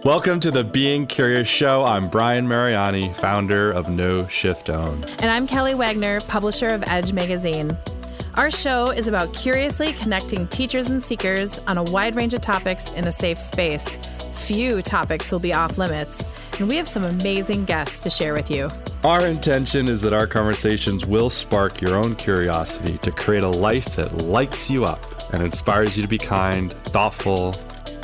Welcome to the Being Curious Show. I'm Brian Mariani, founder of No Shift Own. And I'm Kelly Wagner, publisher of Edge magazine. Our show is about curiously connecting teachers and seekers on a wide range of topics in a safe space. Few topics will be off limits, and we have some amazing guests to share with you. Our intention is that our conversations will spark your own curiosity to create a life that lights you up and inspires you to be kind, thoughtful,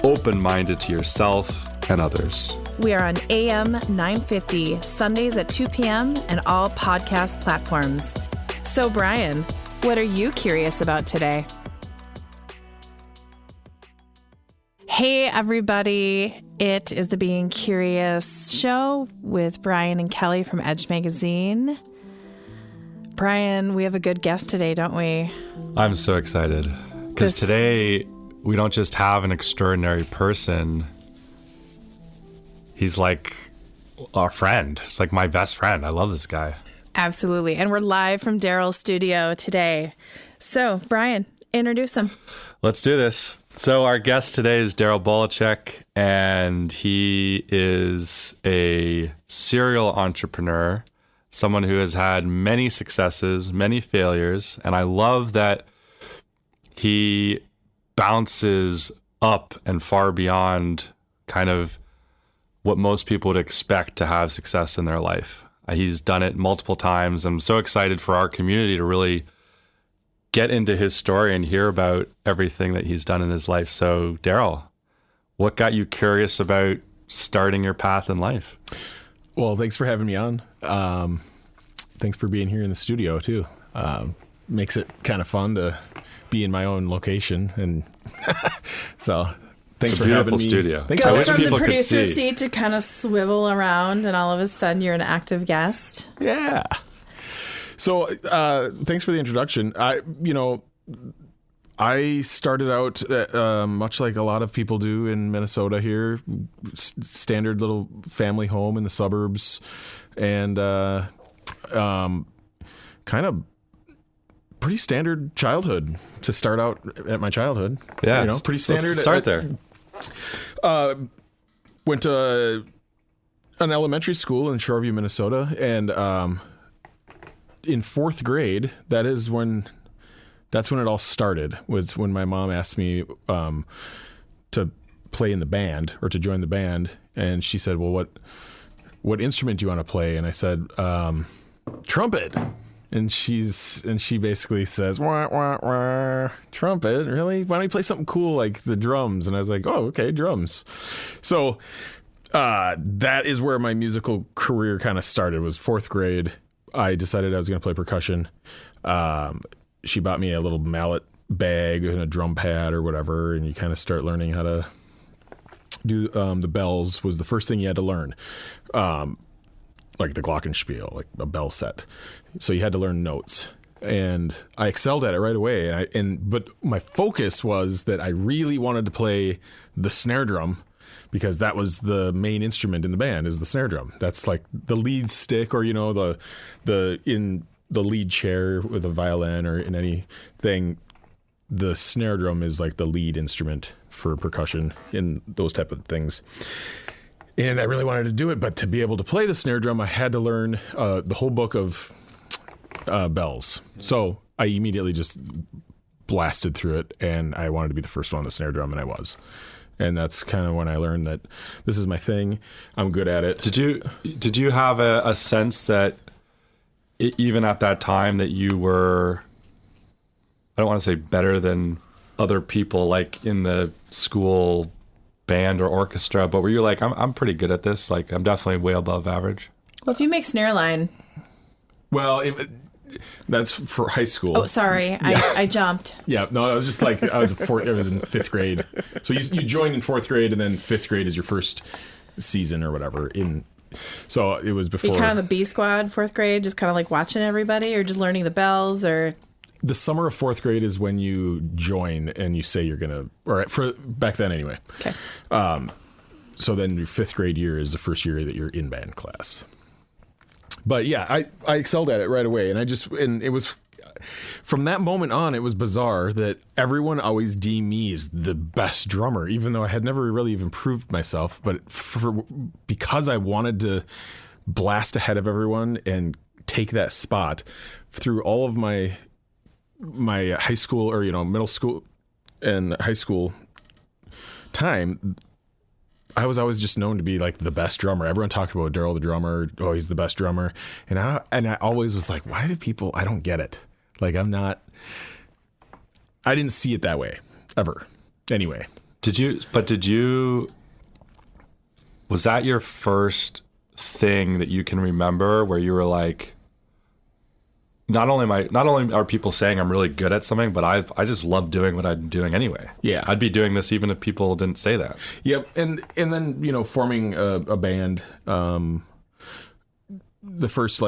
open-minded to yourself and others. We are on AM 950, Sundays at 2 p.m. and all podcast platforms. So, Brian, what are you curious about today? Hey, everybody. It is the Being Curious show with Brian and Kelly from Edge magazine. Brian, we have a good guest today, don't we? I'm so excited because today we don't just have an extraordinary person. He's like our friend. It's like my best friend. I love this guy. Absolutely. And we're live from Daryl's studio today. So, Brian, introduce him. Let's do this. So our guest today is Daryl Bolicek, and he is a serial entrepreneur, someone who has had many successes, many failures, and I love that he bounces up and far beyond kind of what most people would expect to have success in their life. He's done it multiple times. I'm so excited for our community to really get into his story and hear about everything that he's done in his life. So, Daryl, what got you curious about starting your path in life? Well, thanks for having me on. Thanks for being here in the studio, too. Makes it kind of fun to be in my own location. And so thanks for having me. It's a beautiful studio. Thanks. I Go wish from people the could producer see. seat to kind of swivel around, and all of a sudden you're an active guest. Yeah. So thanks for the introduction. I started out much like a lot of people do in Minnesota here, standard little family home in the suburbs, and kind of pretty standard childhood to start out at my childhood. Yeah, pretty standard. Let's start there. Went to an elementary school in Shoreview, Minnesota, and in fourth grade, that's when it all started, was when my mom asked me to play in the band or to join the band. And she said, well, what instrument do you want to play? And I said, trumpet. And she basically says, wah, wah, wah, trumpet, really? Why don't you play something cool like the drums? And I was like, oh, okay, drums. So that is where my musical career kind of started, was fourth grade. I decided I was going to play percussion. She bought me a little mallet bag and a drum pad or whatever, and you kind of start learning how to do the bells was the first thing you had to learn, like the glockenspiel, like a bell set. So you had to learn notes, and I excelled at it right away. But my focus was that I really wanted to play the snare drum, because that was the main instrument in the band, is the snare drum. That's like the lead stick, or the in the lead chair with a violin or in anything. The snare drum is like the lead instrument for percussion in those type of things. And I really wanted to do it, but to be able to play the snare drum, I had to learn the whole book of bells. So I immediately just blasted through it, and I wanted to be the first one on the snare drum, and I was. And that's kind of when I learned that this is my thing. I'm good at it. Did you have a sense that even at that time that you were, I don't want to say better than other people like in the school band or orchestra, but were you like, I'm pretty good at this? Like, I'm definitely way above average. Well, if you make snare line. Well, that's for high school. Oh, sorry. Yeah. I jumped. Yeah, no, I was just like, I was in fifth grade. So you joined in fourth grade, and then fifth grade is your first season or whatever. So it was before. You're kind of the B squad, fourth grade, just kind of like watching everybody, or just learning the bells, or. The summer of fourth grade is when you join and you say you're going to, or for back then anyway. Okay. So then your fifth grade year is the first year that you're in band class. But yeah, I excelled at it right away. And it was from that moment on, it was bizarre that everyone always deemed me as the best drummer, even though I had never really even proved myself. But because I wanted to blast ahead of everyone and take that spot through all of my high school or, middle school and high school time, I was always just known to be like the best drummer. Everyone talked about Daryl the drummer. Oh, he's the best drummer. And I always was like, why do people, I don't get it. Like I didn't see it that way ever. Anyway. Was that your first thing that you can remember where you were like, not only are people saying I'm really good at something, but I just love doing what I'm doing anyway. Yeah. I'd be doing this even if people didn't say that. Yep. And then, forming a band, the first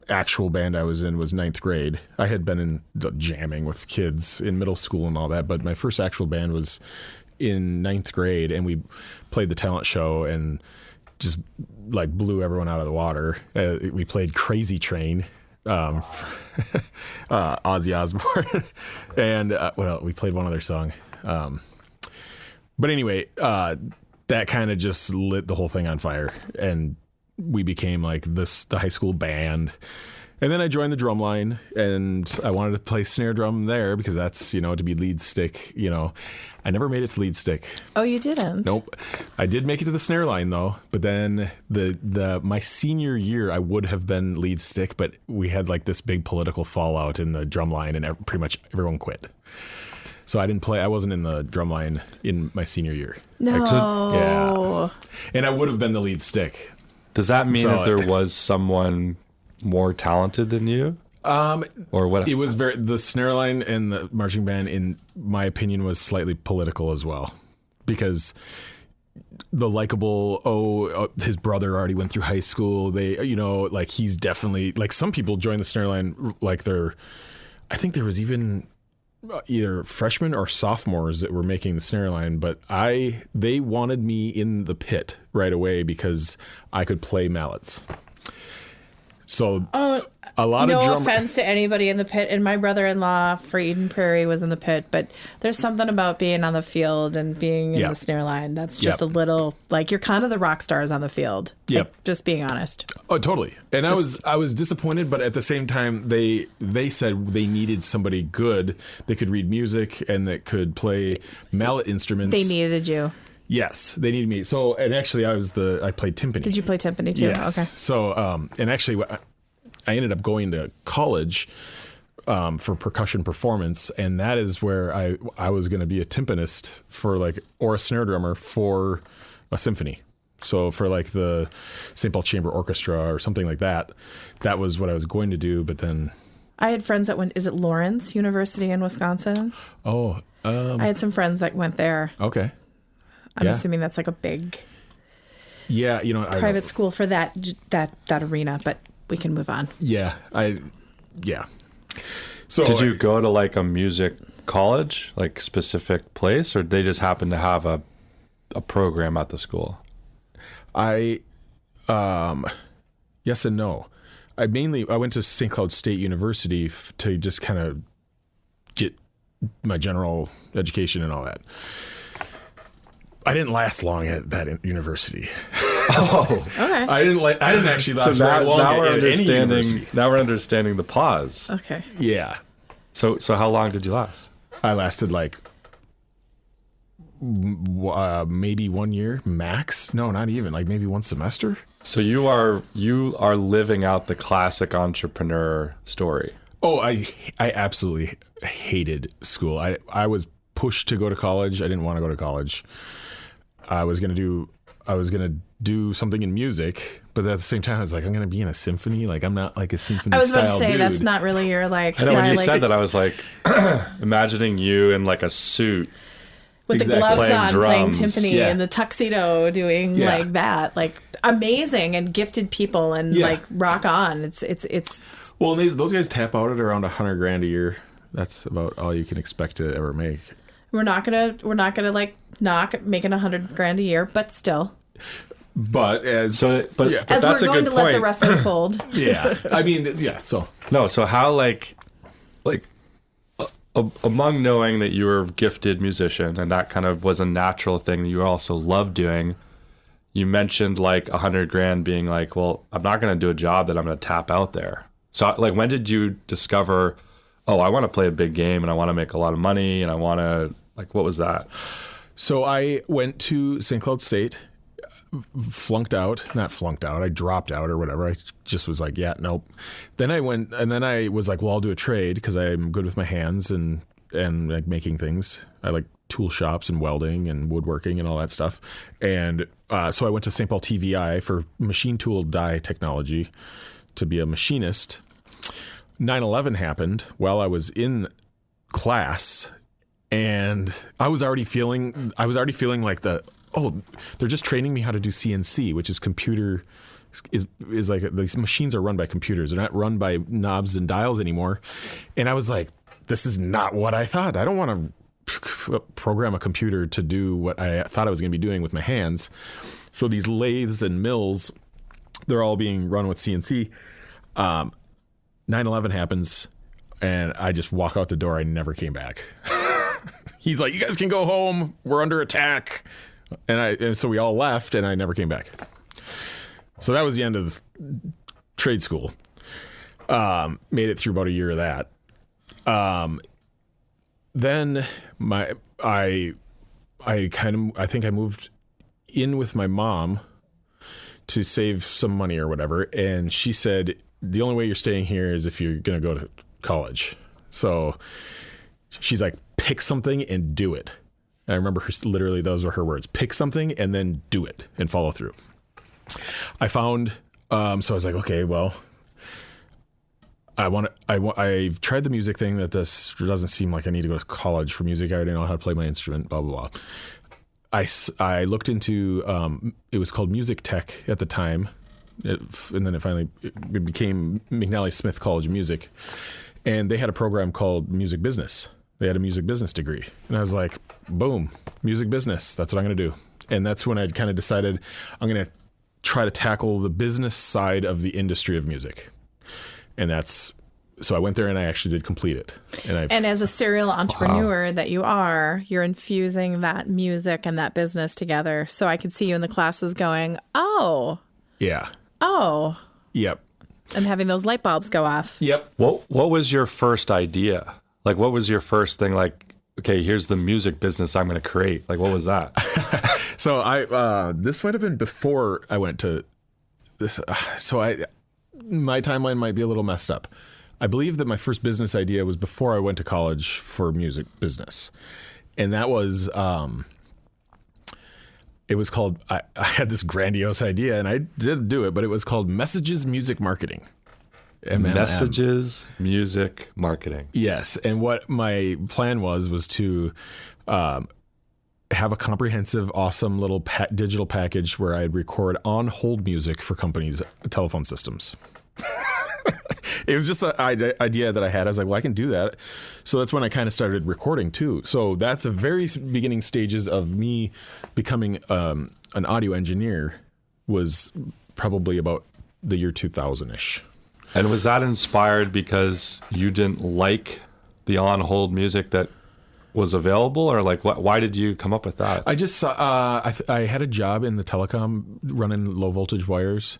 actual band I was in was ninth grade. I had been in jamming with kids in middle school and all that, but my first actual band was in ninth grade, and we played the talent show and just blew everyone out of the water. We played Crazy Train. Ozzy Osbourne and we played one other song, but anyway, that kind of just lit the whole thing on fire, and we became the high school band. And then I joined the drum line, and I wanted to play snare drum there because that's, to be lead stick. I never made it to lead stick. Oh, you didn't? Nope. I did make it to the snare line though, but then my senior year I would have been lead stick, but we had this big political fallout in the drum line, and pretty much everyone quit. So I didn't play. I wasn't in the drum line in my senior year. No. Yeah. And I would have been the lead stick. Does that mean that there was someone more talented than you? Or what? It was the snare line and the marching band, in my opinion, was slightly political as well, because the likable, his brother already went through high school. They, he's definitely some people join the snare line I think there was even either freshmen or sophomores that were making the snare line, but they wanted me in the pit right away because I could play mallets. So a lot of no offense to anybody in the pit, and my brother-in-law for Eden Prairie was in the pit, but there's something about being on the field and being in the snare line that's just a little you're kind of the rock stars on the field. Yep. Just being honest. Oh, totally. And I was disappointed, but at the same time they said they needed somebody good that could read music and that could play mallet instruments. They needed you. Yes, they needed me. So, and actually I played timpani. Did you play timpani too? Yes. Okay. So, and actually I ended up going to college for percussion performance, and that is where I was going to be a timpanist or a snare drummer for a symphony. So for the St. Paul Chamber Orchestra or something like that, that was what I was going to do. But then I had friends that went, is it Lawrence University in Wisconsin? Oh. I had some friends that went there. Okay. I'm assuming that's a big private school for that arena, but we can move on. Yeah. So did you go to a music college, specific place, or they just happen to have a program at the school? Yes and no. I went to St. Cloud State University to just kind of get my general education and all that. I didn't last long at that university. Oh, okay. I didn't actually last very long now at any university. Now we're understanding the pause. Okay. Yeah. So how long did you last? I lasted maybe 1 year max. No, not even. Maybe one semester. So you are living out the classic entrepreneur story. Oh, I absolutely hated school. I was pushed to go to college. I didn't want to go to college. I was gonna do something in music, but at the same time, I was I'm gonna be in a symphony. I'm not a symphony. I was about to say dude. that's not really your I know style. when you said that, I was imagining you in a suit with the gloves playing on, drums. playing timpani and the tuxedo, doing that. Amazing and gifted people and rock on. It's well, and those guys tap out at around $100,000 a year. That's about all you can expect to ever make. We're not gonna knock making $100,000 a year, but still. But as we're going to let the rest unfold. Yeah, I mean, yeah. So no, so how like among knowing that you were a gifted musician and that kind of was a natural thing that you also loved doing, you mentioned like $100,000 being like, well, I'm not going to do a job that I'm going to tap out there. So like, when did you discover, oh, I want to play a big game and I want to make a lot of money and I want to, like, what was that? So I went to St. Cloud State, not flunked out. I dropped out or whatever. I just was like, yeah, nope. Then I went, and then I was like, well, I'll do a trade because I'm good with my hands and like making things. I like tool shops and welding and woodworking and all that stuff. And so I went to St. Paul TVI for machine tool die technology to be a machinist. 9/11 happened while I was in class, and I was already feeling like they're just training me how to do CNC, which is computer, is like, these machines are run by computers. They're not run by knobs and dials anymore. And I was like, this is not what I thought. I don't want to program a computer to do what I thought I was going to be doing with my hands. So these lathes and mills, they're all being run with CNC. 9/11 happens, and I just walk out the door. I never came back. He's like, you guys can go home. We're under attack. And so we all left, and I never came back. So that was the end of trade school. Made it through about a year of that. Then I think I moved in with my mom to save some money or whatever, and she said, the only way you're staying here is if you're going to go to college. So she's like, pick something and do it. And I remember literally those were her words: pick something and then do it and follow through. I found, so I was like, okay, well, I've tried the music thing, that this doesn't seem like I need to go to college for music. I already know how to play my instrument, blah, blah, blah. I looked into, it was called Music Tech at the time. And then it became McNally Smith College of Music. And they had a program called Music Business. They had a music business degree. And I was like, boom, music business. That's what I'm going to do. And that's when I kind of decided I'm going to try to tackle the business side of the industry of music. And so I went there and I actually did complete it. And as a serial entrepreneur that you are, you're infusing that music and that business together. So I could see you in the classes going, oh. Yeah. Oh. Yep. And having those light bulbs go off. Yep. What was your first idea? Like, what was your first thing? Like, okay, here's the music business I'm going to create. Like, what was that? So this might have been before I went to this. My timeline might be a little messed up. I believe that my first business idea was before I went to college for music business. And that was, it was called, I had this grandiose idea and I did do it, but it was called Messages Music Marketing. MMM. Messages Music Marketing. Yes. And what my plan was to have a comprehensive, awesome little digital package where I'd record on hold music for companies' telephone systems. It was just an idea that I had. I was like, well, I can do that. So that's when I kind of started recording too. So that's a very beginning stages of me becoming an audio engineer, was probably about the year 2000-ish. And was that inspired because you didn't like the on-hold music that was available, or like why did you come up with that? I just I had a job in the telecom running low voltage wires,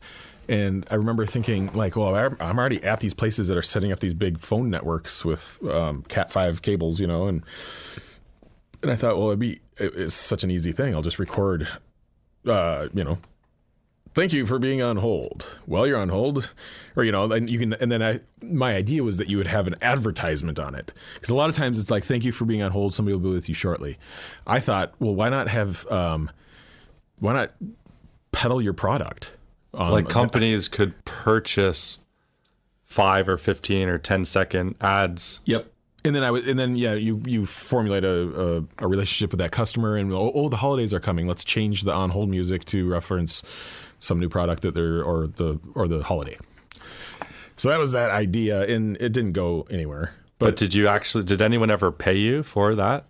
and I remember thinking like, well, I'm already at these places that are setting up these big phone networks with Cat5 cables, and I thought, well, it's such an easy thing. I'll just record, thank you for being on hold. Well, you're on hold, or and you can. And then my idea was that you would have an advertisement on it, because a lot of times it's like, thank you for being on hold. Somebody will be with you shortly. I thought, well, why not peddle your product? Like companies could purchase 5 or 15 or 10-second ads. Yep. And then you formulate a relationship with that customer, and the holidays are coming. Let's change the on hold music to reference some new product that or the holiday. So that was that idea, and it didn't go anywhere. But did anyone ever pay you for that?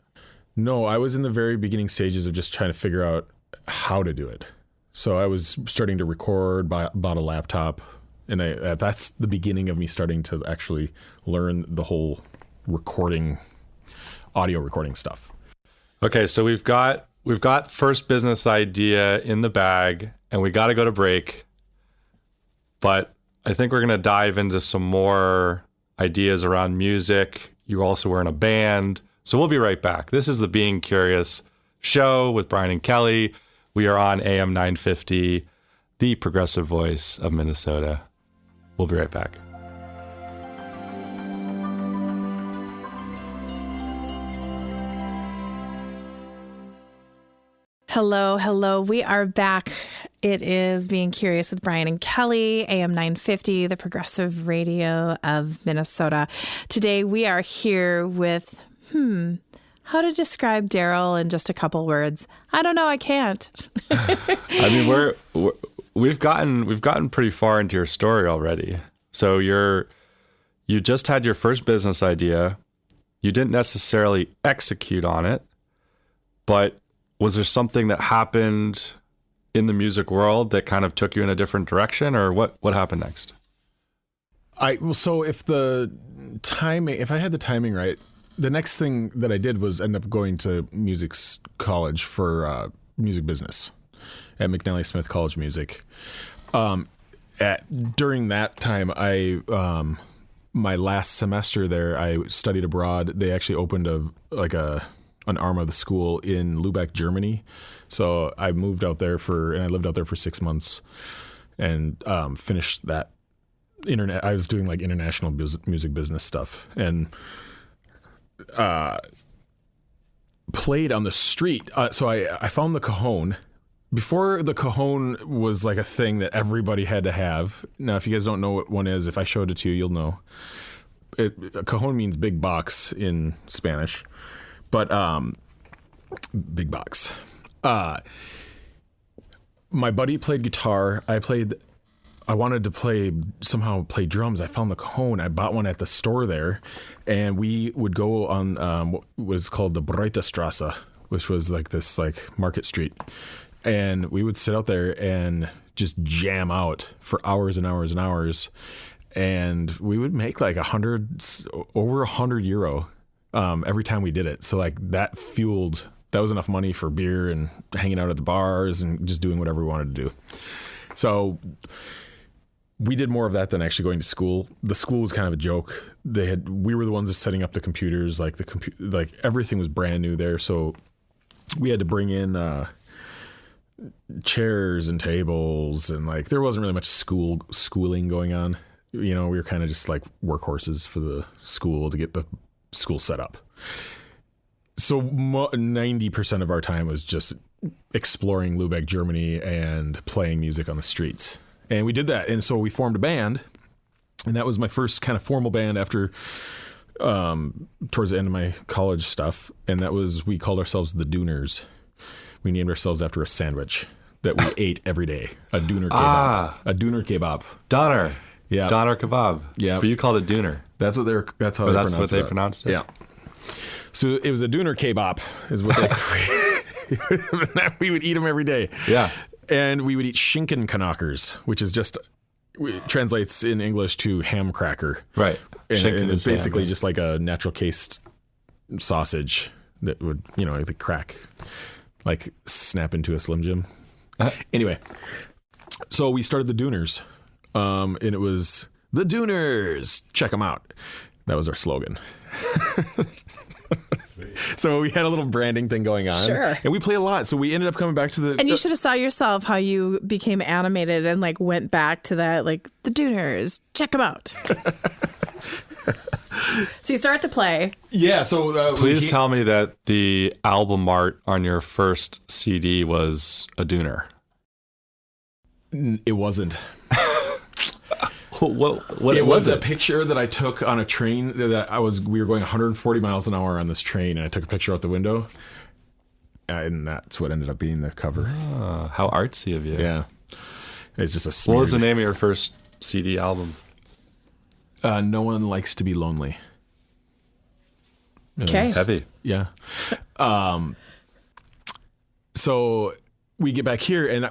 No, I was in the very beginning stages of just trying to figure out how to do it. So I was starting to record, bought a laptop, and that's the beginning of me starting to actually learn the whole audio recording stuff. Okay, so we've got first business idea in the bag, and we got to go to break. But I think we're going to dive into some more ideas around music. You also were in a band. So we'll be right back. This is the Being Curious show with Brian and Kelly. We are on AM 950, the progressive voice of Minnesota. We'll be right back. Hello. We are back. It is Being Curious with Brian and Kelly, AM 950, the progressive radio of Minnesota. Today we are here with, how to describe Daryl in just a couple words? I don't know. I can't. I mean, we've gotten pretty far into your story already. So you just had your first business idea. You didn't necessarily execute on it, but was there something that happened in the music world that kind of took you in a different direction, or what happened next? So if I had the timing right, the next thing that I did was end up going to music college for music business at McNally Smith College of Music. During that time, my last semester there, I studied abroad. They actually opened an arm of the school in Lübeck, Germany. So I moved out there and I lived out there for 6 months and finished that internet. I was doing like international music business stuff and played on the street. So I found the cajon. Before the cajon was like a thing that everybody had to have. Now, if you guys don't know what one is, if I showed it to you, you'll know. Cajon means big box in Spanish. But big box. My buddy played guitar. I wanted to play drums. I found the cajon. I bought one at the store there, and we would go on what was called the Breitestrasse, which was like this like Market Street, and we would sit out there and just jam out for hours and hours and hours, and we would make like over €100. Every time we did it. So like that was enough money for beer and hanging out at the bars and just doing whatever we wanted to do. So we did more of that than actually going to school. The school was kind of a joke. We were the ones that's setting up the computers, like everything was brand new there. So we had to bring in chairs and tables, and like there wasn't really much schooling going on. We were kind of just like workhorses for the school to get the school set up. So 90% of our time was just exploring Lübeck, Germany, and playing music on the streets. And we did that. And so we formed a band, and that was my first kind of formal band after towards the end of my college stuff. And we called ourselves the Dooners. We named ourselves after a sandwich that we ate every day. A Dooner kebab. A Dooner kebab. Doner. Yeah. Doner kebab. Yeah. But you called it Dooner. That's how they pronounced it. Yeah. So it was a Dooner kebab is what we would eat them every day. Yeah. And we would eat Schinkenknockers, which is translates in English to ham cracker. Right. And it's basically just like a natural cased sausage that would, the crack, like snap into a Slim Jim. Anyway, so we started the Dooners. And it was the Dooners. Check them out. That was our slogan. So we had a little branding thing going on. Sure. And we played a lot. So we ended up coming back to the... And you should have saw yourself how you became animated and like went back to that, like the Dooners. Check them out. So you start to play. Yeah. So please tell me that the album art on your first CD was a Dooner. It wasn't. What it was a picture that I took on a train we were going 140 miles an hour on this train, and I took a picture out the window, and that's what ended up being the cover. Oh, how artsy of you. Yeah. It's just a smeared... What was the name of your first CD album? No One Likes to Be Lonely. Okay. Heavy. Yeah. So we get back here, and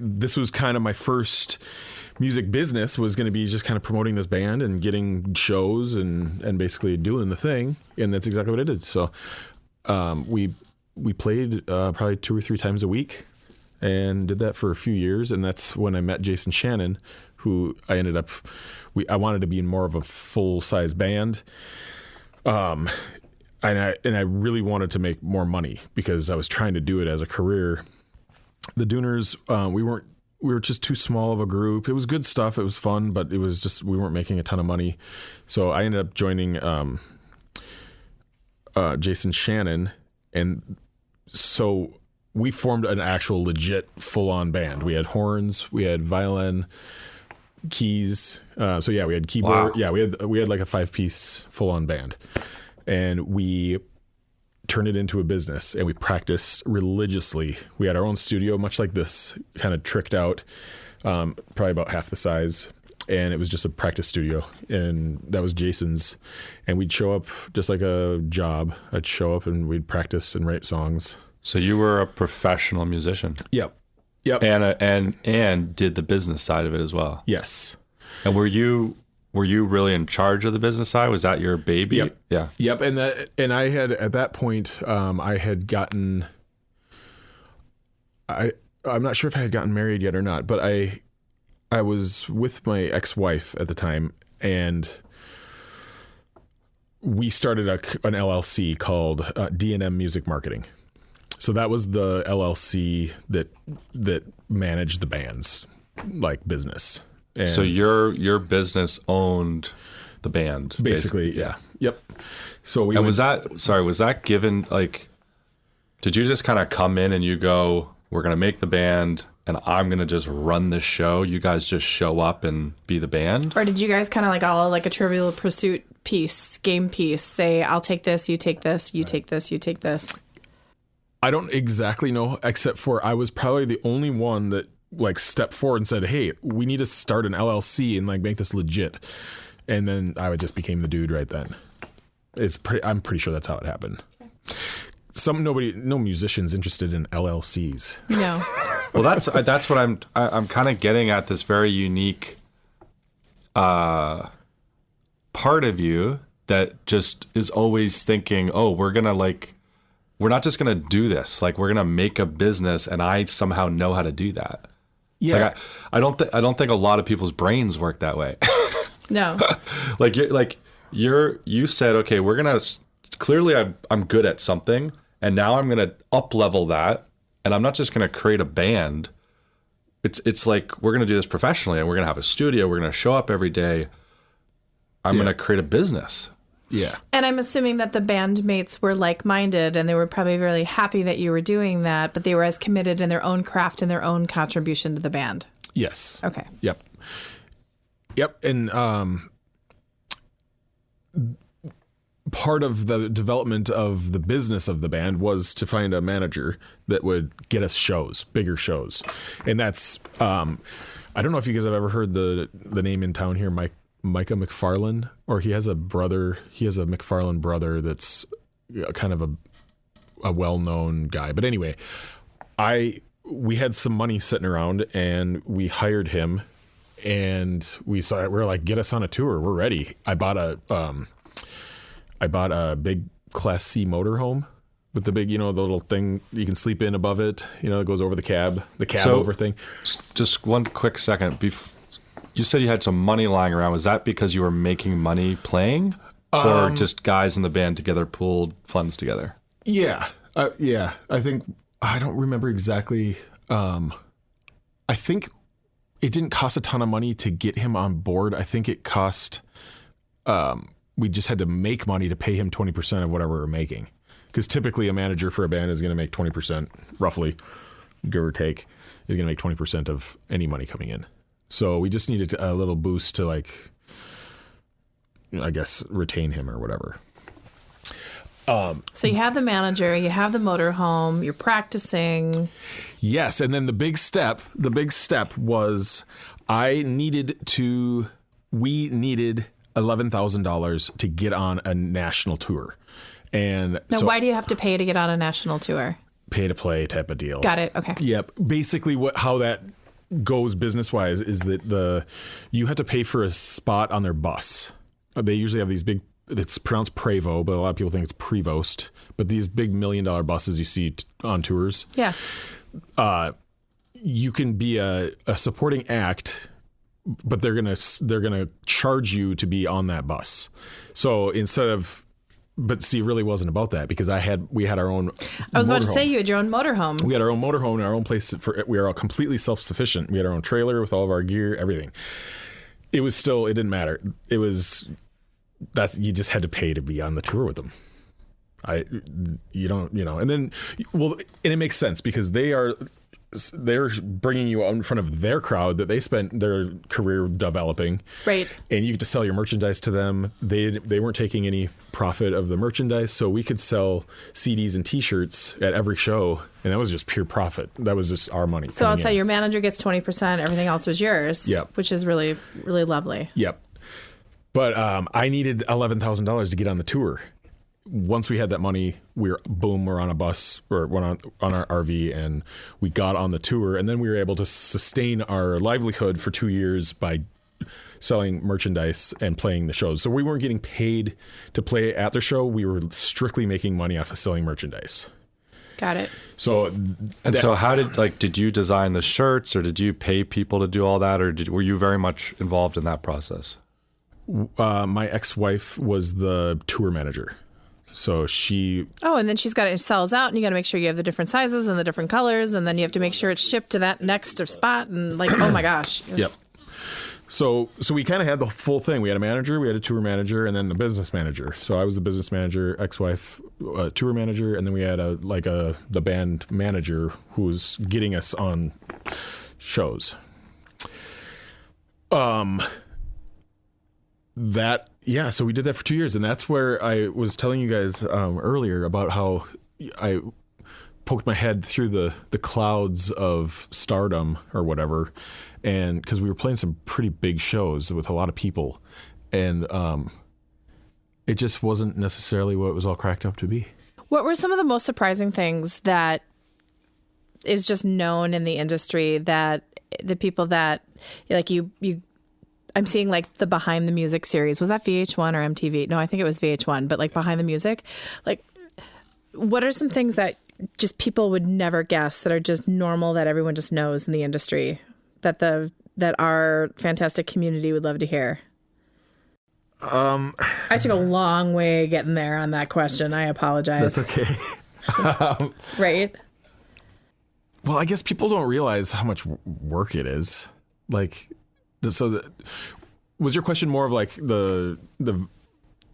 this was kind of my first music business, was going to be just kind of promoting this band and getting shows and basically doing the thing. And that's exactly what I did. So we played probably 2 or 3 times a week and did that for a few years. And that's when I met Jason Shannon, who I ended up, I wanted to be in more of a full size band. And I really wanted to make more money because I was trying to do it as a career. The Dooners, we were just too small of a group. It was good stuff. It was fun, but it was just, we weren't making a ton of money. So I ended up joining Jason Shannon. And so we formed an actual legit full-on band. We had horns, we had violin, keys. So yeah, we had keyboard. Wow. Yeah, we had like a 5-piece full-on band. And we turned it into a business, and we practiced religiously. We had our own studio, much like this, kind of tricked out, probably about half the size. And it was just a practice studio, and that was Jason's. And we'd show up just like a job. I'd show up and we'd practice and write songs. So you were a professional musician. Yep. And did the business side of it as well. Yes. And were you really in charge of the business side? Was that your baby? Yep. Yeah. Yep. And I had, at that point, I had gotten, I'm not sure if I had gotten married yet or not, but I was with my ex-wife at the time, and we started an LLC called D&M Music Marketing. So that was the LLC that managed the band's like business. And so your business owned the band, basically. Yeah. Yep. So was that given, like, did you just kind of come in and you go, we're going to make the band and I'm going to just run this show? You guys just show up and be the band? Or did you guys kind of like all like a Trivial Pursuit game piece, say, I'll take this, you take this, you take this, you take this? I don't exactly know, except for I was probably the only one that like stepped forward and said, hey, we need to start an LLC and like make this legit. And then I just became the dude right then. I'm pretty sure that's how it happened. No musicians interested in LLCs. No. Well, that's what I'm kind of getting at, this very unique part of you that just is always thinking, oh, we're not just going to do this. Like, we're going to make a business, and I somehow know how to do that. Yeah. Like, I don't think a lot of people's brains work that way. No. You said, okay, we're going to, clearly I'm good at something, and now I'm going to up level that, and I'm not just going to create a band. It's like, we're going to do this professionally, and we're going to have a studio. We're going to show up every day. I'm going to create a business. Yeah. And I'm assuming that the bandmates were like-minded, and they were probably really happy that you were doing that, but they were as committed in their own craft and their own contribution to the band. Yes. Okay. Yep. And part of the development of the business of the band was to find a manager that would get us shows, bigger shows. And that's, I don't know if you guys have ever heard the name in town here, Micah McFarlane, or he has a McFarlane brother that's kind of a well-known guy. But anyway, we had some money sitting around, and we hired him, and we're like, get us on a tour. We're ready. I bought a big Class C motorhome with the big, the little thing you can sleep in above it, it goes over the cab over thing. Just one quick second. You said you had some money lying around. Was that because you were making money playing, or just guys in the band together pooled funds together? Yeah. I think, I don't remember exactly. I think it didn't cost a ton of money to get him on board. I think it cost, we just had to make money to pay him 20% of whatever we're making. Because typically a manager for a band is going to make 20%, roughly, give or take, is going to make 20% of any money coming in. So we just needed a little boost to, like, I guess, retain him or whatever. So you have the manager, you have the motorhome, you're practicing. Yes, and then the big step was we needed $11,000 to get on a national tour. And now, why do you have to pay to get on a national tour? pay to play type of deal. Got it. Okay. Yep. Basically, how that goes business wise is that you have to pay for a spot on their bus. They usually have these big. It's pronounced Prevo, but a lot of people think it's Prevost. But these big $1 million buses you see on tours. Yeah. You can be a supporting act, but they're gonna charge you to be on that bus. So but see, it really wasn't about that because we had our own. I was about to say you had your own motorhome. We had our own motorhome and our own place. We were all completely self-sufficient. We had our own trailer with all of our gear, everything. It didn't matter. You just had to pay to be on the tour with them. And it makes sense because they're bringing you out in front of their crowd that they spent their career developing. Right. And you get to sell your merchandise to them. They weren't taking any profit of the merchandise, so we could sell CDs and T-shirts at every show, and that was just pure profit. That was just our money. So outside, your manager gets 20%, everything else was yours. Yep. Which is really, really lovely. Yep. But I needed $11,000 to get on the tour. Once we had that money, we're on a bus or went on our RV, and we got on the tour, and then we were able to sustain our livelihood for 2 years by selling merchandise and playing the shows. So we weren't getting paid to play at the show. We were strictly making money off of selling merchandise. Got it. So how did you design the shirts, or did you pay people to do all that, or were you very much involved in that process? My ex-wife was the tour manager. So and then it sells out, and you got to make sure you have the different sizes and the different colors, and then you have to make sure it's shipped to that next spot, and oh my gosh. Yep. So we kind of had the full thing. We had a manager, we had a tour manager, and then the business manager. So I was the business manager, ex-wife, tour manager, and then we had the band manager who was getting us on shows. So we did that for 2 years, and that's where I was telling you guys earlier about how I poked my head through the clouds of stardom or whatever, and because we were playing some pretty big shows with a lot of people, and it just wasn't necessarily what it was all cracked up to be. What were some of the most surprising things that is just known in the industry that the people that you I'm seeing the Behind the Music series. Was that VH1 or MTV? No, I think it was VH1, but Behind the Music. What are some things that just people would never guess that are just normal that everyone just knows in the industry that our fantastic community would love to hear? I took a long way getting there on that question. I apologize. That's okay. Right? Well, I guess people don't realize how much work it is. Was your question more of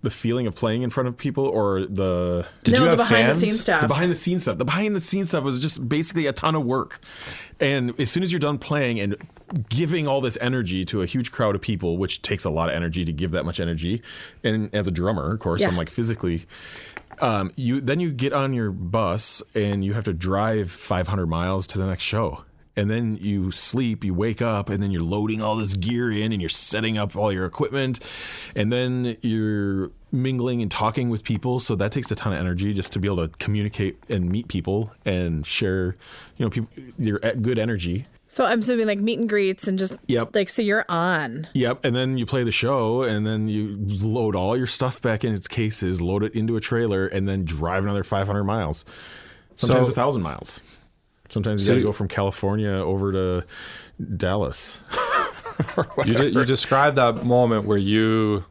the feeling of playing in front of people, or the behind the scenes stuff? The behind the scenes stuff. The behind the scenes stuff was just basically a ton of work. And as soon as you're done playing and giving all this energy to a huge crowd of people, which takes a lot of energy to give that much energy, and as a drummer, of course, I'm physically, you get on your bus and you have to drive 500 miles to the next show. And then you sleep, you wake up, and then you're loading all this gear in, and you're setting up all your equipment, and then you're mingling and talking with people. So that takes a ton of energy just to be able to communicate and meet people and share, your good energy. So I'm assuming meet and greets and just so you're on. Yep. And then you play the show, and then you load all your stuff back in its cases, load it into a trailer, and then drive another 500 miles, sometimes 1,000 miles. Sometimes you got to go from California over to Dallas. You described that moment where you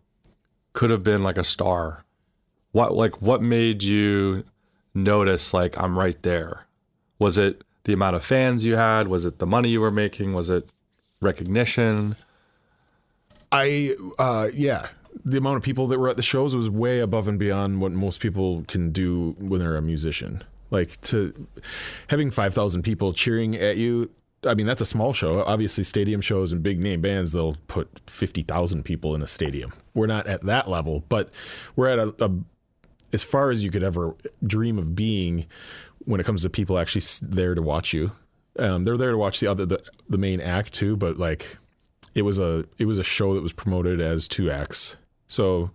could have been a star. What made you notice I'm right there? Was it the amount of fans you had? Was it the money you were making? Was it recognition? The amount of people that were at the shows was way above and beyond what most people can do when they're a musician. To having 5,000 people cheering at you, I mean, that's a small show. Obviously, stadium shows and big name bands, they'll put 50,000 people in a stadium. We're not at that level, but we're at as far as you could ever dream of being when it comes to people actually there to watch you. They're there to watch the main act too, but it was a show that was promoted as 2 acts. So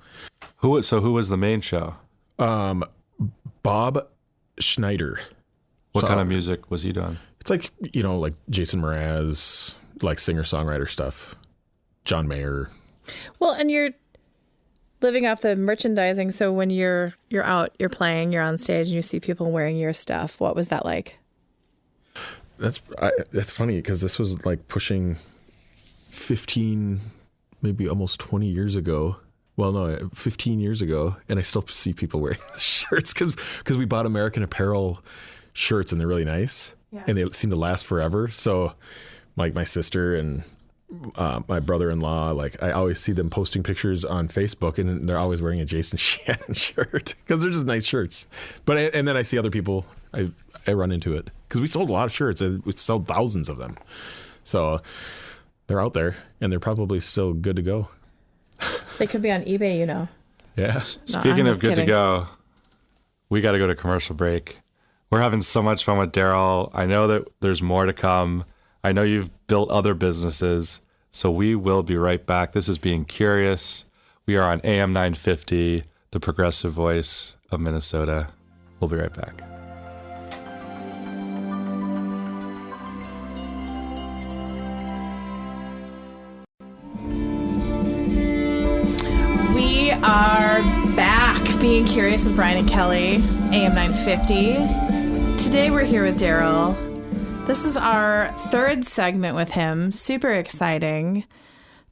who was the main show? Bob Schneider. What kind of music was he doing? It's like, like Jason Mraz, like singer-songwriter stuff. John Mayer. Well, and you're living off the merchandising. So when you're out, you're playing, you're on stage, and you see people wearing your stuff, what was that like? That's funny because this was like pushing 15, maybe almost 20 years ago. Well, no, 15 years ago. And I still see people wearing the shirts because we bought American Apparel shirts and they're really nice. Yeah. And they seem to last forever. So like my sister and my brother-in-law, like I always see them posting pictures on Facebook and they're always wearing a Jason Shannon shirt because they're just nice shirts. And then I see other people, I run into it because we sold a lot of shirts and we sold thousands of them. So they're out there and they're probably still good to go. They could be on eBay, Yeah. Speaking of good to go, we got to go to commercial break. We're having so much fun with Daryl. I know that there's more to come. I know you've built other businesses, so we will be right back. This is Being Curious. We are on AM 950, the progressive voice of Minnesota. We'll be right back. We are back, Being Curious with Brian and Kelly, AM 950. Today we're here with Daryl. This is our third segment with him. Super exciting.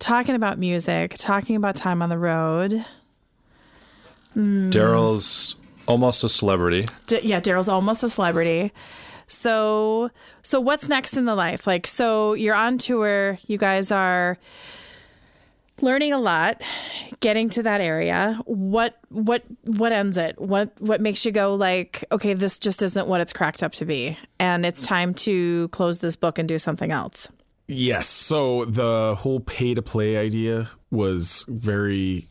Talking about music, talking about time on the road. Daryl's almost a celebrity. Daryl's almost a celebrity. So what's next in the life? Like, so you're on tour. You guys are learning a lot, getting to that area. What ends it? What makes you go like, okay, this just isn't what it's cracked up to be, and it's time to close this book and do something else? Yes. So the whole pay to play idea was very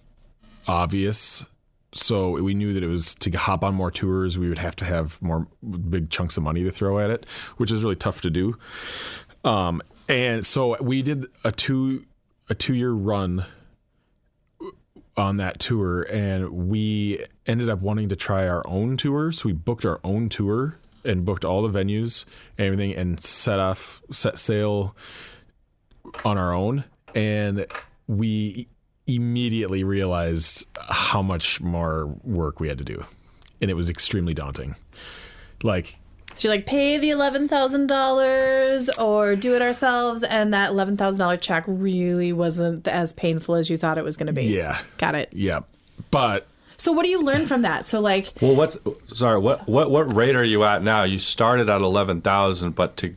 obvious. So we knew that it was to hop on more tours, we would have to have more big chunks of money to throw at it, which is really tough to do. And so we did a 2-year run on that tour, and we ended up wanting to try our own tour. So we booked our own tour and booked all the venues and everything and set sail on our own. And we immediately realized how much more work we had to do. And it was extremely daunting. So you're like, pay the $11,000 or do it ourselves, and that $11,000 check really wasn't as painful as you thought it was going to be. Yeah. Got it. Yeah. But so what do you learn from that? So like, well, what rate are you at now? You started at 11,000, but to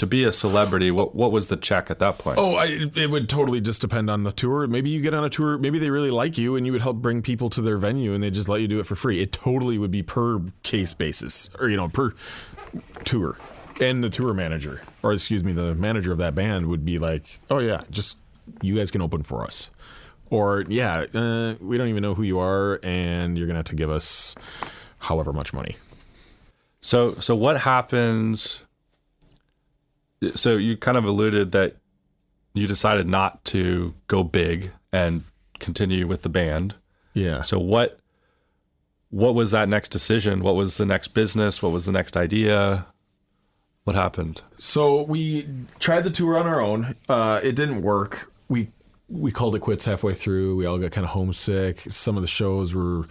be a celebrity, what was the check at that point? Oh, it would totally just depend on the tour. Maybe you get on a tour, maybe they really like you and you would help bring people to their venue and they just let you do it for free. It totally would be per case basis or, per tour. And the tour manager, or excuse me, the manager of that band would be like, oh yeah, just you guys can open for us. Or, we don't even know who you are and you're going to have to give us however much money. So what happens? So you kind of alluded that you decided not to go big and continue with the band. Yeah. So what was that next decision? What was the next business? What was the next idea? What happened? So we tried the tour on our own. It didn't work. We called it quits halfway through. We all got kind of homesick. Some of the shows were,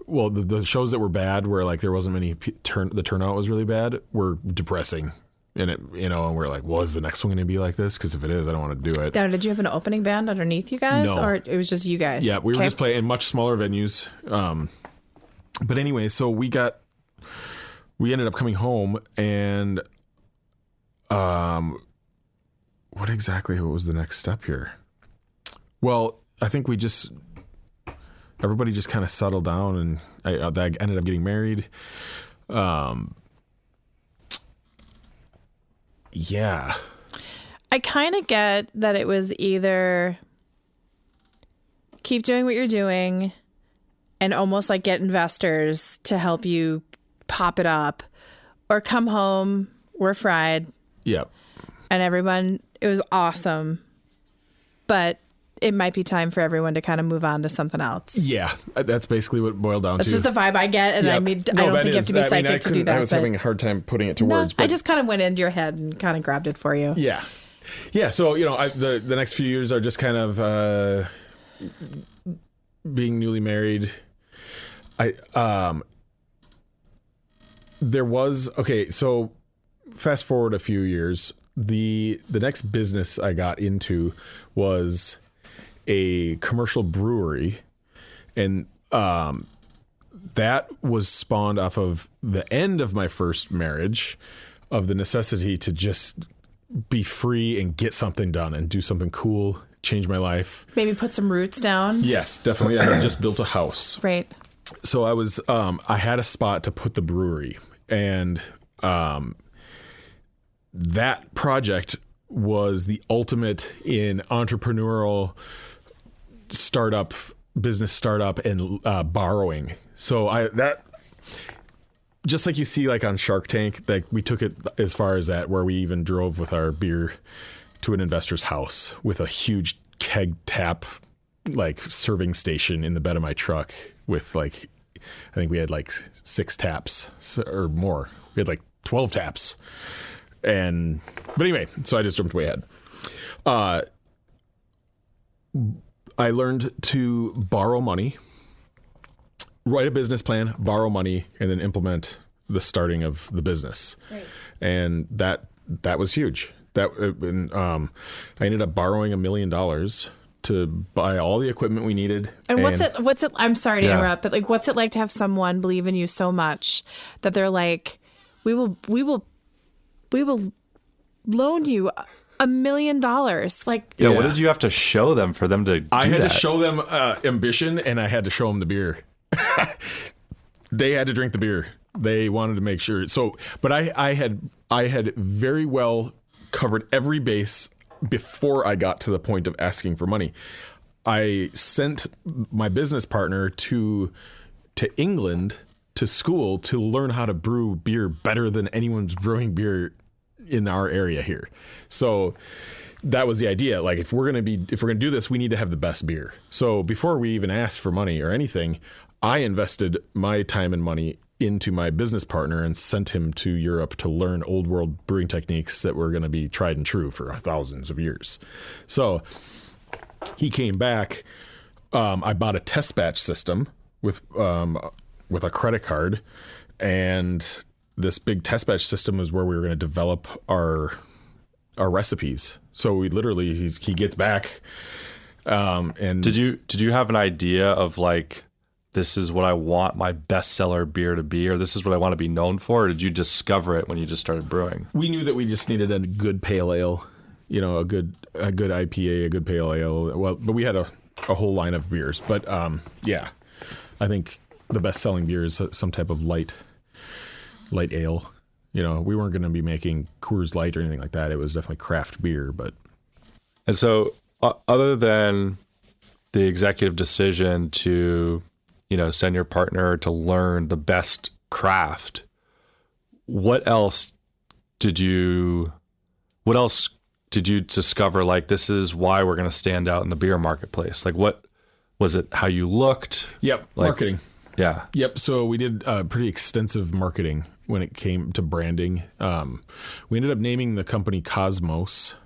the shows that were bad, where like there wasn't many the turnout was really bad, were depressing. And it, and we're like, well, is the next one going to be like this? Because if it is, I don't want to do it. Now, did you have an opening band underneath you guys? No. Or it was just you guys? Yeah, we were just playing in much smaller venues. But anyway, so we ended up coming home and, what was the next step here? Well, I think everybody just kind of settled down and I ended up getting married. Yeah. I kind of get that it was either keep doing what you're doing and almost like get investors to help you pop it up, or come home, we're fried. Yep. And everyone, it was awesome, but it might be time for everyone to kind of move on to something else. Yeah, that's basically what it boiled down to. That's just the vibe I get, and I don't think you have to be psychic to do that. I was having a hard time putting it to words. But I just kind of went into your head and kind of grabbed it for you. Yeah. Yeah, so, the next few years are just kind of being newly married. So fast forward a few years, the next business I got into was a commercial brewery, and that was spawned off of the end of my first marriage, of the necessity to just be free and get something done and do something cool, change my life. Maybe put some roots down. Yes, definitely. I had just built a house. Right. So I had a spot to put the brewery, and that project was the ultimate in entrepreneurial business startup and borrowing. So just like you see like on Shark Tank, like we took it as far as that, where we even drove with our beer to an investor's house with a huge keg tap, like serving station in the bed of my truck with like, I think we had like 6 taps or more. We had like 12 taps. But anyway, so I just jumped way ahead. I learned to borrow money, write a business plan, borrow money, and then implement the starting of the business. Right. And that was huge. I ended up borrowing $1 million to buy all the equipment we needed. And what's it, I'm sorry to interrupt, but like, what's it like to have someone believe in you so much that they're like, we will loan you $1 million. Like, what did you have to show them for them to do I had that? to show them ambition, and I had to show them the beer. They had to drink the beer. They wanted to make sure. So, but I had very well covered every base before I got to the point of asking for money. I sent my business partner to England to school to learn how to brew beer better than anyone's brewing beer in our area here. So that was the idea. Like, if we're going to do this, we need to have the best beer. So before we even asked for money or anything, I invested my time and money into my business partner and sent him to Europe to learn old world brewing techniques that were going to be tried and true for thousands of years. So he came back. I bought a test batch system with a credit card, and this big test batch system is where we were going to develop our recipes. So we literally, he gets back. And did you have an idea of like, this is what I want my bestseller beer to be, or this is what I want to be known for? Or did you discover it when you just started brewing? We knew that we just needed a good pale ale, a good IPA, a good pale ale. Well, but we had a whole line of beers. But I think the best selling beer is some type of light ale. We weren't going to be making Coors Light or anything like that. It was definitely craft beer. And so, other than the executive decision to, send your partner to learn the best craft, what else did you discover? Like, this is why we're going to stand out in the beer marketplace. Like, what was it? How you looked? Yep. Marketing. Yeah. Yep. So we did pretty extensive marketing when it came to branding. We ended up naming the company Cosmos,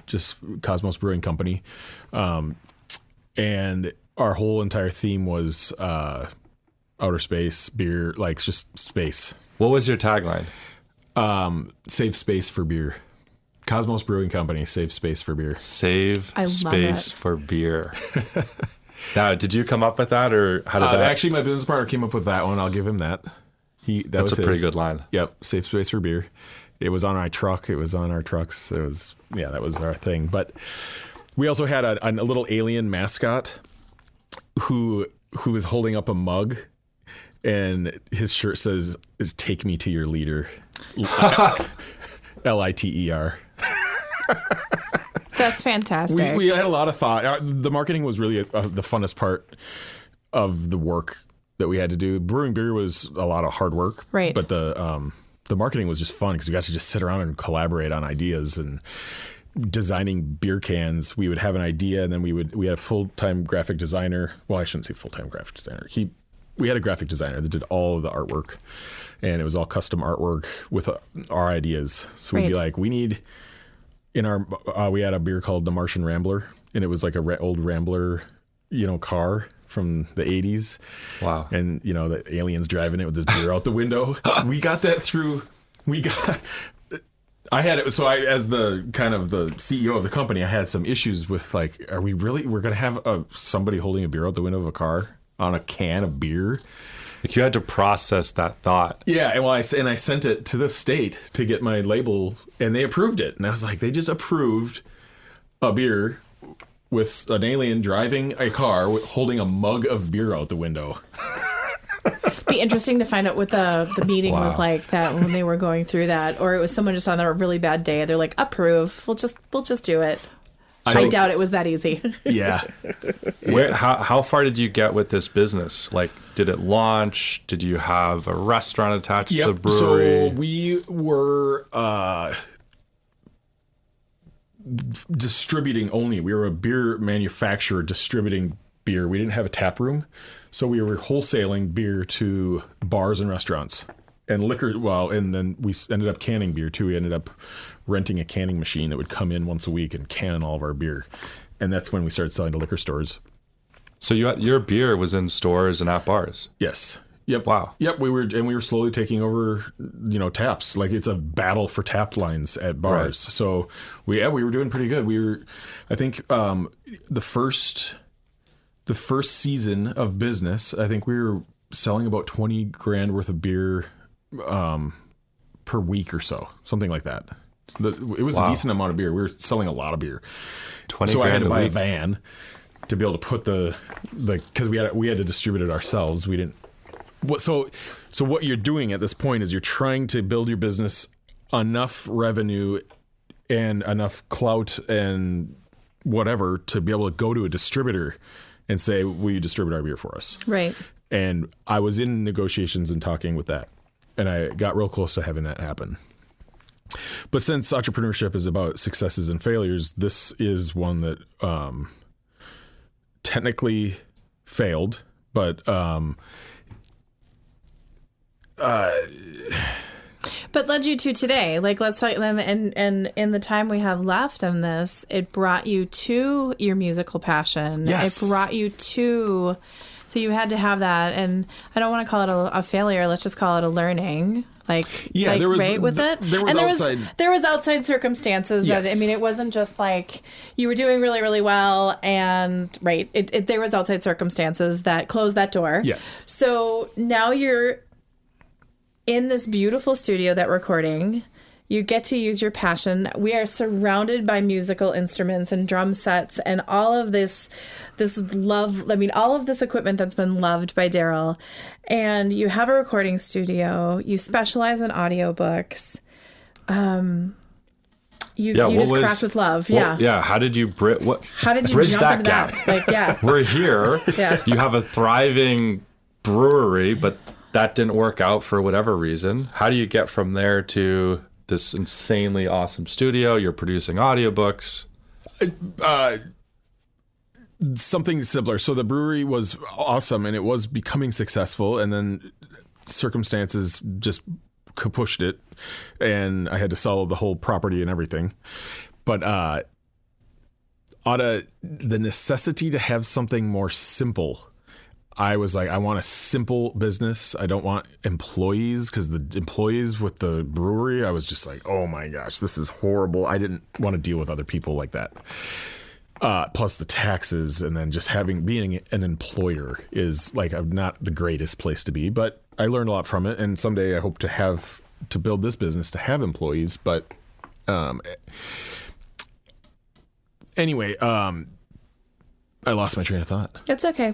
just Cosmos Brewing Company. And our whole entire theme was outer space, beer, like just space. What was your tagline? Save space for beer. Cosmos Brewing Company, save space for beer. I love Space it. for beer. Now, did you come up with that, or how did that? Actually, my business partner came up with that one. I'll give him that. That's a pretty good line. Yep, save space for beer. It was on my truck. It was on our trucks. It was, that was our thing. But we also had a little alien mascot who was holding up a mug, and his shirt says, "Take me to your leader." LITER. That's fantastic. We had a lot of thought. The marketing was really the funnest part of the work that we had to do. Brewing beer was a lot of hard work, right? But the marketing was just fun because we got to just sit around and collaborate on ideas, and designing beer cans. We would have an idea, and then we had a full-time graphic designer. Well, I shouldn't say full-time graphic designer. We had a graphic designer that did all of the artwork, and it was all custom artwork with our ideas. So we'd be like, we need we had a beer called the Martian Rambler, and it was like a old Rambler, car from the 80s. Wow. And, the aliens driving it with this beer out the window. We got that through. I had it. So as the kind of the CEO of the company, I had some issues with like, we're going to have somebody holding a beer out the window of a car on a can of beer? Like you had to process that thought. Yeah. And I sent it to the state to get my label, and they approved it. And I was like, they just approved a beer with an alien driving a car holding a mug of beer out the window. Be interesting to find out what the meeting was like that when they were going through that, or it was someone just on a really bad day. They're like, approve. We'll just do it. I doubt it was that easy. Yeah. How far did you get with this business? Like, did it launch? Did you have a restaurant attached to the brewery? So we were distributing only. We were a beer manufacturer distributing beer. We didn't have a tap room. So we were wholesaling beer to bars and restaurants and liquor. Well, and then we ended up canning beer too. We ended up renting a canning machine that would come in once a week and can all of our beer. And that's when we started selling to liquor stores. So your beer was in stores and at bars? Yes. Yep. Wow. Yep. We were slowly taking over, taps. Like it's a battle for tap lines at bars. Right. So we were doing pretty good. I think the first season of business, I think we were selling about $20,000 worth of beer per week or so, something like that. It was a decent amount of beer. We were selling a lot of beer. So I had to buy a van to be able to put because we had to distribute it ourselves. We didn't. So what you're doing at this point is you're trying to build your business enough revenue and enough clout and whatever to be able to go to a distributor and say, will you distribute our beer for us? Right. And I was in negotiations and talking with that, and I got real close to having that happen. But since entrepreneurship is about successes and failures, this is one that technically failed, but led you to today. Like, let's talk. And in the time we have left on this, it brought you to your musical passion. Yes. It brought you to. So you had to have that, and I don't want to call it a failure. Let's just call it a learning. There was outside circumstances. Yes. That, I mean, it wasn't just like you were doing really, really well, and there was outside circumstances that closed that door. Yes. So now you're in this beautiful studio that recording. You get to use your passion. We are surrounded by musical instruments and drum sets and all of this love. I mean, all of this equipment that's been loved by Daryl. And you have a recording studio. You specialize in audiobooks. You just craft with love. Yeah. How did you bridge jump that into gap? that? We're here. Yeah. You have a thriving brewery, but that didn't work out for whatever reason. How do you get from there to this insanely awesome studio? You're producing audiobooks. Something similar. So the brewery was awesome and it was becoming successful, and then circumstances just pushed it, and I had to sell the whole property and everything. But out of the necessity to have something more simple, I was like, I want a simple business. I don't want employees, because the employees with the brewery, I was just like, oh my gosh, this is horrible. I didn't want to deal with other people like that. Plus the taxes, and then just being an employer is like not the greatest place to be. But I learned a lot from it, and someday I hope to build this business to have employees. But anyway, I lost my train of thought. It's okay.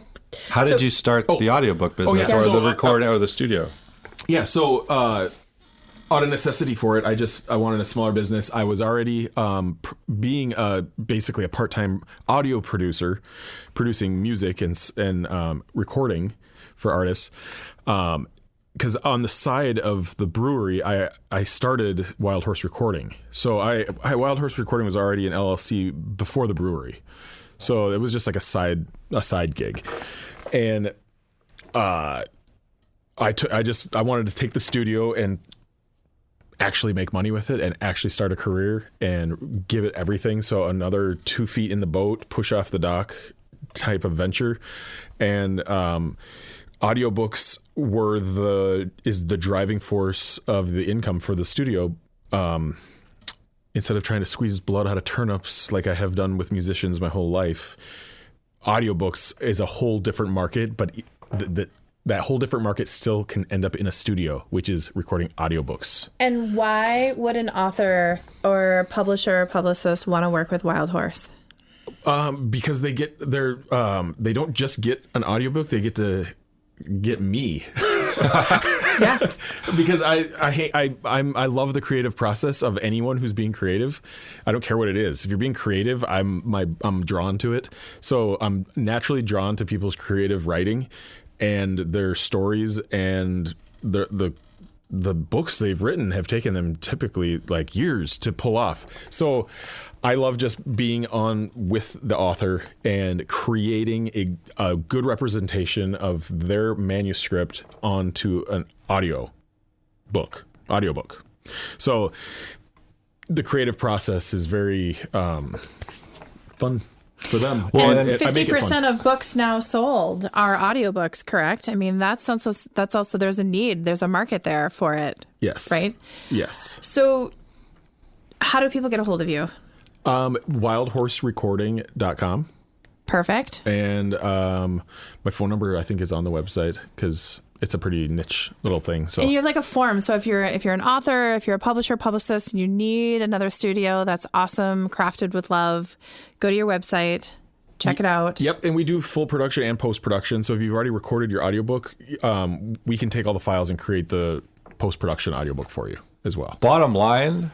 How did you start the audiobook business or the recording or the studio? Yeah, so out of necessity for it, I wanted a smaller business. I was already being basically a part-time audio producer, producing music and recording for artists. because on the side of the brewery, I started Wild Horse Recording. So Wild Horse Recording was already an LLC before the brewery. So it was just like a side gig. And I wanted to take the studio and actually make money with it and actually start a career and give it everything. So another 2 feet in the boat, push off the dock type of venture. And audiobooks is the driving force of the income for the studio. Instead of trying to squeeze blood out of turnips like I have done with musicians my whole life, audiobooks is a whole different market, but that whole different market still can end up in a studio, which is recording audiobooks. And why would an author or publisher or publicist want to work with Wild Horse? Because they don't just get an audiobook, they get to get me. Yeah. Because I love the creative process of anyone who's being creative. I don't care what it is. If you're being creative, I'm drawn to it. So I'm naturally drawn to people's creative writing and their stories, and the books they've written have taken them typically like years to pull off. So I love just being on with the author and creating a good representation of their manuscript onto an audiobook. So the creative process is very fun for them. Well, and 50% of books now sold are audiobooks, correct? I mean, that's also there's a need. There's a market there for it. Yes. Right? Yes. So how do people get a hold of you? Wildhorserecording.com. Perfect. And my phone number, I think, is on the website because it's a pretty niche little thing. So, and you have like a form. So if you're an author, if you're a publisher, publicist, and you need another studio that's awesome, crafted with love, go to your website, check it out. Yep. And we do full production and post-production. So if you've already recorded your audiobook, we can take all the files and create the post-production audiobook for you as well. Bottom line,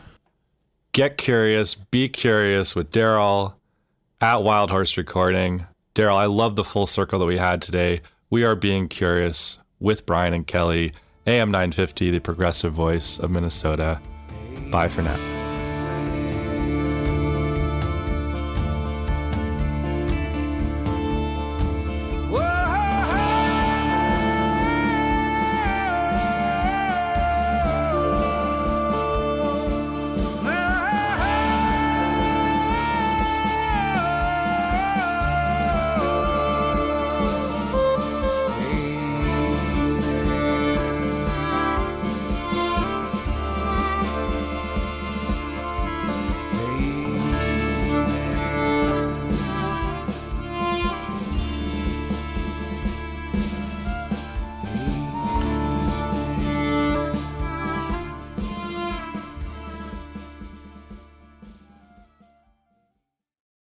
get curious, be curious with Daryl at Wild Horse Recording. Daryl, I love the full circle that we had today. We are being curious with Brian and Kelly, AM 950, the progressive voice of Minnesota. Bye for now.